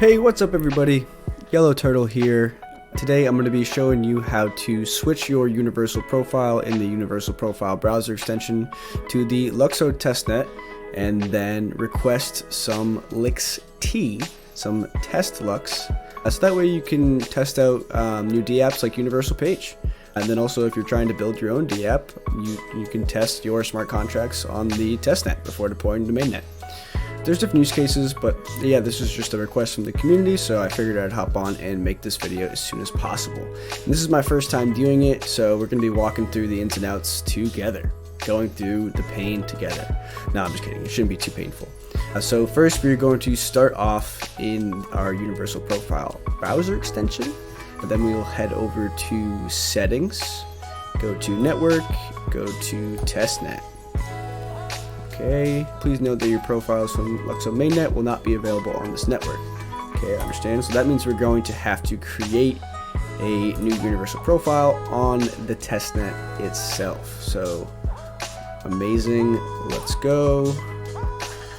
Hey, what's up everybody? Yellow Turtle here. Today I'm going to be showing you how to switch your universal profile in the universal profile browser extension to the LUKSO Testnet and then request some LYXt, some test lux. So that way you can test out new DApps like Universal Page. And then also if you're trying to build your own DApp, you can test your smart contracts on the testnet before deploying to mainnet. There's different use cases, but yeah, this is just a request from the community, so I figured I'd hop on and make this video as soon as possible. And this is my first time doing it, so we're going to be walking through the ins and outs together, going through the pain together. No, I'm just kidding, it shouldn't be too painful. So first we're going to start off in our universal profile browser extension, and then we will head over to settings, go to network, go to testnet. Okay, please note that your profiles from LUKSO mainnet will not be available on this network. Okay, I understand. So that means we're going to have to create a new universal profile on the testnet itself. So amazing, let's go.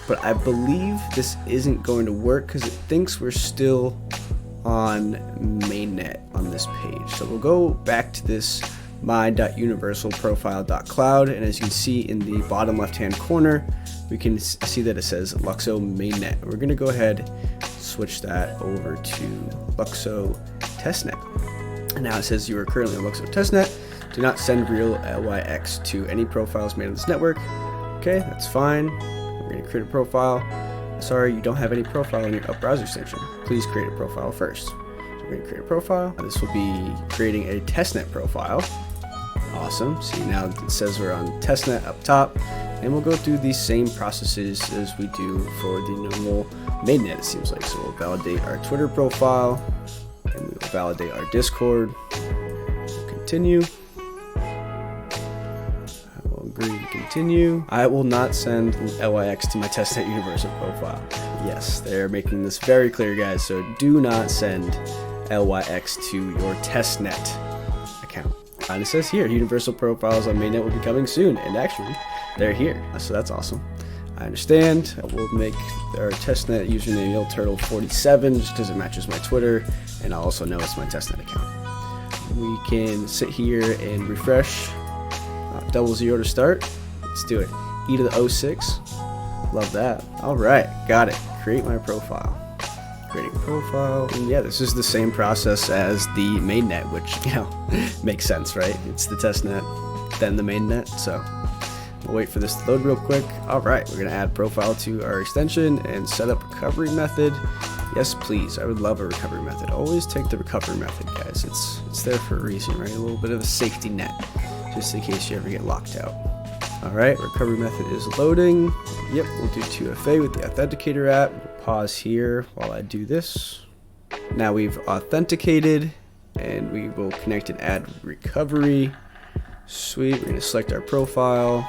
But I believe this isn't going to work because it thinks we're still on mainnet on this page. So we'll go back to this my.universalprofile.cloud, and as you can see in the bottom left hand corner, we can see that it says LUKSO mainnet. We're going to go ahead switch that over to LUKSO Testnet. And now it says you are currently on LUKSO Testnet. Do not send real LYXt to any profiles made on this network. Okay, that's fine. We're going to create a profile. Sorry, you don't have any profile in your browser extension. Please create a profile first. So we're going to create a profile. This will be creating a testnet profile. Awesome. See, now it says we're on testnet up top, and we'll go through these same processes as we do for the normal mainnet, it seems like. So we'll validate our Twitter profile, and we will validate our Discord. We'll continue. I will agree to continue. I will not send LYXt to my testnet universal profile. Yes, they're making this very clear, guys. So do not send LYXt to your testnet account. And it says here, universal profiles on mainnet will be coming soon, and actually, they're here, so that's awesome. I understand. We'll make our testnet username YellowTurtle47 just because it matches my Twitter, and I also know it's my testnet account. We can sit here and refresh. 00 to start. Let's do it. E to the 06. Love that. All right, got it. Create my profile. Creating a profile, and yeah, this is the same process as the mainnet, which, you know, makes sense, right? It's the testnet, then the mainnet. So we'll wait for this to load real quick. All right, we're gonna add profile to our extension and set up recovery method. Yes, please. I would love a recovery method. Always take the recovery method, guys. It's there for a reason, right? A little bit of a safety net, just in case you ever get locked out. All right, recovery method is loading. Yep, we'll do 2FA with the authenticator app. We'll pause here while I do this. Now we've authenticated, and we will connect and add recovery. Sweet, we're gonna select our profile.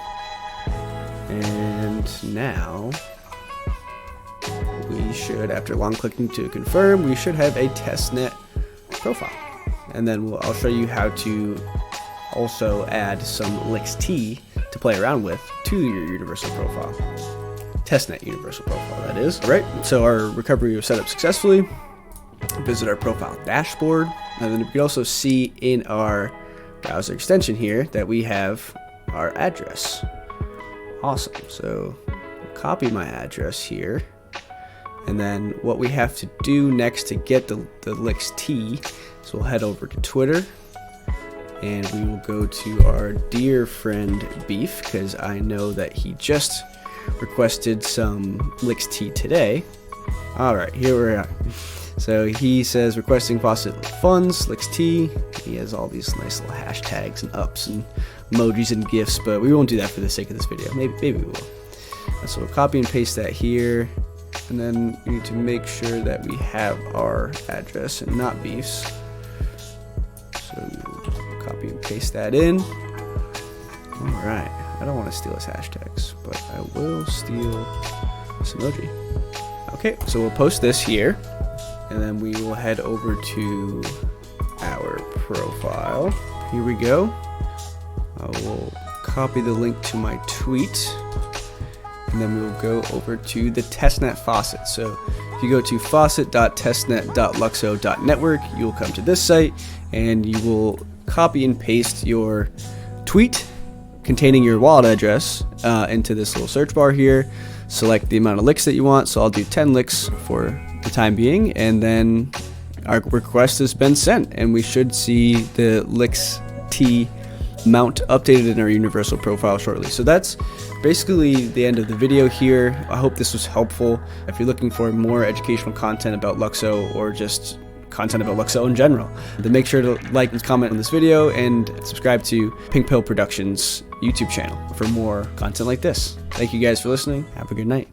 And now we should, after long clicking to confirm, we should have a testnet profile. And then I'll show you how to also add some LYXt to play around with to your universal profile. Testnet universal profile, that is. All right, so our recovery was set up successfully. Visit our profile dashboard, and then we can also see in our browser extension here that we have our address. Awesome, so copy my address here, and then what we have to do next to get the LYXt is we'll head over to Twitter, and we will go to our dear friend Beef, because I know that he just requested some LYXt today. All right, here we are. So he says requesting faucet funds, LYXt. He has all these nice little hashtags and ups and emojis and gifs, but we won't do that for the sake of this video. Maybe we will. So we'll copy and paste that here, and then we need to make sure that we have our address and not Beef's. So we'll copy and paste that in. All right. I don't want to steal his hashtags, but I will steal this emoji. Okay, so we'll post this here, and then we will head over to our profile. Here we go. I will copy the link to my tweet, and then we will go over to the testnet faucet. So if you go to faucet.testnet.luxo.network, you will come to this site and you will copy and paste your tweet containing your wallet address into this little search bar here. Select the amount of licks that you want, so I'll do 10 licks for the time being, and then our request has been sent, and we should see the LYXt mount updated in our universal profile shortly. So that's basically the end of the video here. I hope this was helpful. If you're looking for more educational content about LUKSO or just content about LUKSO in general, then make sure to like and comment on this video and subscribe to Pink Pill Productions YouTube channel for more content like this. Thank you guys for listening. Have a good night.